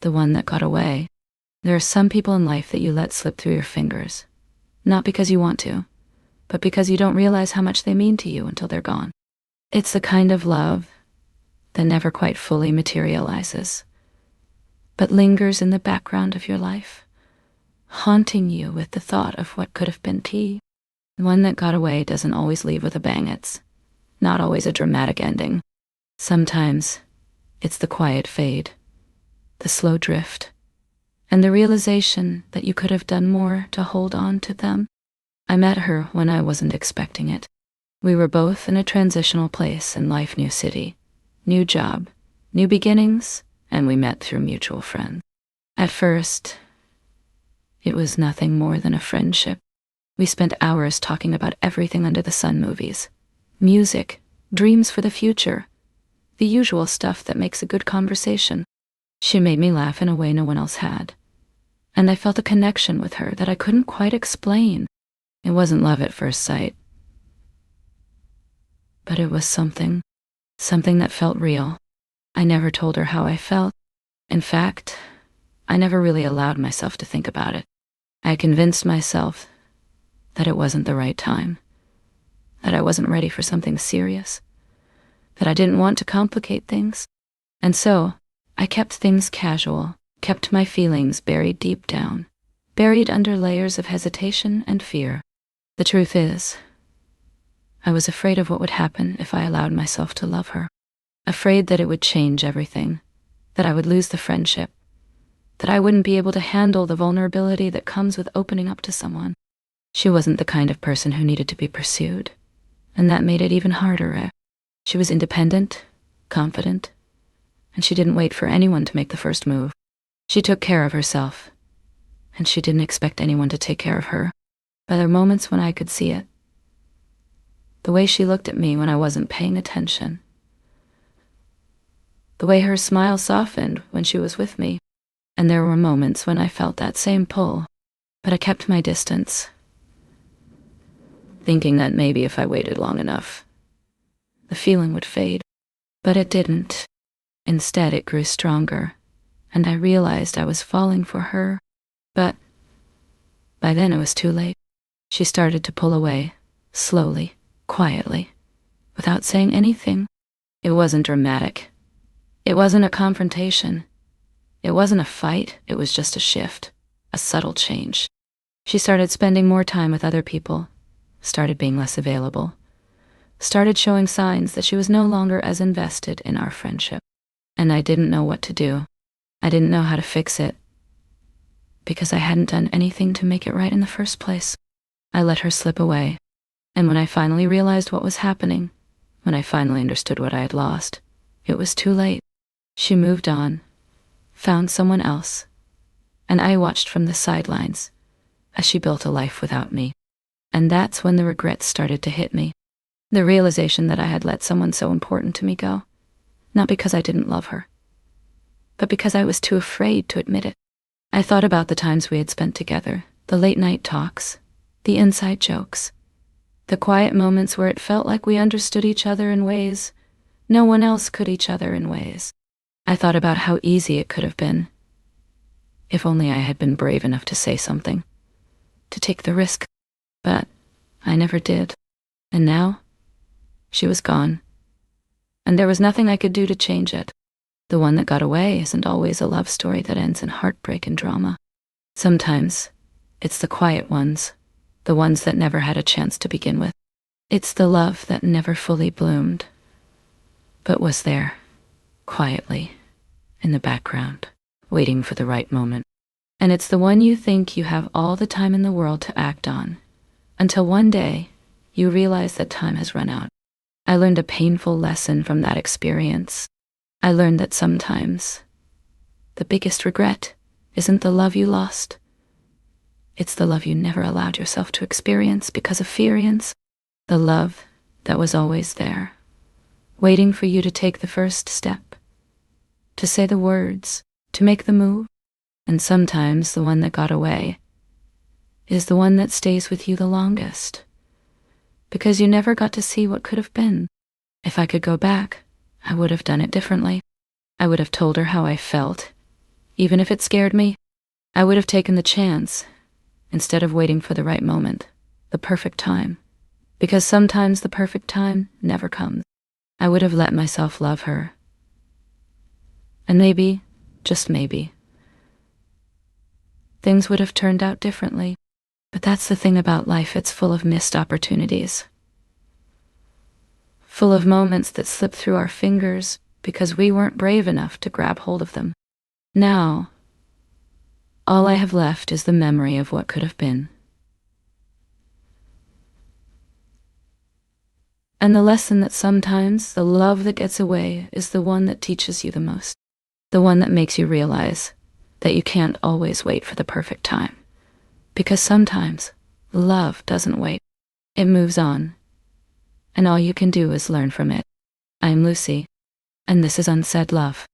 the one that got away. There are some people in life that you let slip through your fingers, not because you want to, but because you don't realize how much they mean to you until they're gone. It's the kind of love that never quite fully materializes, but lingers in the background of your life, haunting you with the thought of what could have been tea. The one that got away doesn't always leave with a bang. It's not always a dramatic ending. Sometimes it's the quiet fade, the slow drift, and the realization that you could have done more to hold on to them. I met her when I wasn't expecting it. We were both in a transitional place in life, new city, new job, new beginnings, and we met through mutual friends. At first, it was nothing more than a friendship. We spent hours talking about everything under the sun: movies, music, dreams for the future, the usual stuff that makes a good conversation. She made me laugh in a way no one else had, and I felt a connection with her that I couldn't quite explain. It wasn't love at first sight, but it was something that felt real. I never told her how I felt. In fact, I never really allowed myself to think about it. I convinced myself that it wasn't the right time, that I wasn't ready for something serious, that I didn't want to complicate things. And so, I kept things casual, kept my feelings buried deep down, buried under layers of hesitation and fear. The truth is, I was afraid of what would happen if I allowed myself to love her. Afraid that it would change everything, that I would lose the friendship, that I wouldn't be able to handle the vulnerability that comes with opening up to someone. She wasn't the kind of person who needed to be pursued, and that made it even harder. She was independent, confident, and she didn't wait for anyone to make the first move. She took care of herself, and she didn't expect anyone to take care of her. But there were moments when I could see it. The way she looked at me when I wasn't paying attention. The way her smile softened when she was with me. And there were moments when I felt that same pull, but I kept my distance, thinking that maybe if I waited long enough, the feeling would fade. But it didn't. Instead, it grew stronger, and I realized I was falling for her. But by then it was too late. She started to pull away, slowly, quietly, without saying anything. It wasn't dramatic. It wasn't a confrontation. It wasn't a fight. It was just a shift, a subtle change. She started spending more time with other people, started being less available, started showing signs that she was no longer as invested in our friendship. And I didn't know what to do. I didn't know how to fix it, because I hadn't done anything to make it right in the first place. I let her slip away, and when I finally realized what was happening, when I finally understood what I had lost, it was too late. She moved on, found someone else, and I watched from the sidelines as she built a life without me. And that's when the regrets started to hit me. The realization that I had let someone so important to me go, not because I didn't love her, but because I was too afraid to admit it. I thought about the times we had spent together, the late night talks, the inside jokes, the quiet moments where it felt like we understood each other in ways no one else could each other in ways. I thought about how easy it could have been, if only I had been brave enough to say something, to take the risk. But I never did. And now, she was gone, and there was nothing I could do to change it. The one that got away isn't always a love story that ends in heartbreak and drama. Sometimes, it's the quiet ones, the ones that never had a chance to begin with. It's the love that never fully bloomed, but was there, quietly, in the background, waiting for the right moment. And it's the one you think you have all the time in the world to act on, until one day, you realize that time has run out. I learned a painful lesson from that experience. I learned that sometimes the biggest regret isn't the love you lost. It's the love you never allowed yourself to experience because of fearance. The love that was always there, waiting for you to take the first step, to say the words, to make the move. And sometimes the one that got away is the one that stays with you the longest, because you never got to see what could have been. If I could go back, I would have done it differently. I would have told her how I felt, Even if it scared me, I would have taken the chance instead of waiting for the right moment, the perfect time. Because sometimes the perfect time never comes. I would have let myself love her. And maybe, just maybe, things would have turned out differently. But that's the thing about life, it's full of missed opportunities. Full of moments that slip through our fingers because we weren't brave enough to grab hold of them. Now, all I have left is the memory of what could have been. And the lesson that sometimes the love that gets away is the one that teaches you the most. The one that makes you realize that you can't always wait for the perfect time. Because sometimes love doesn't wait. It moves on. And all you can do is learn from it. I'm Lucy, and this is Unsaid Love.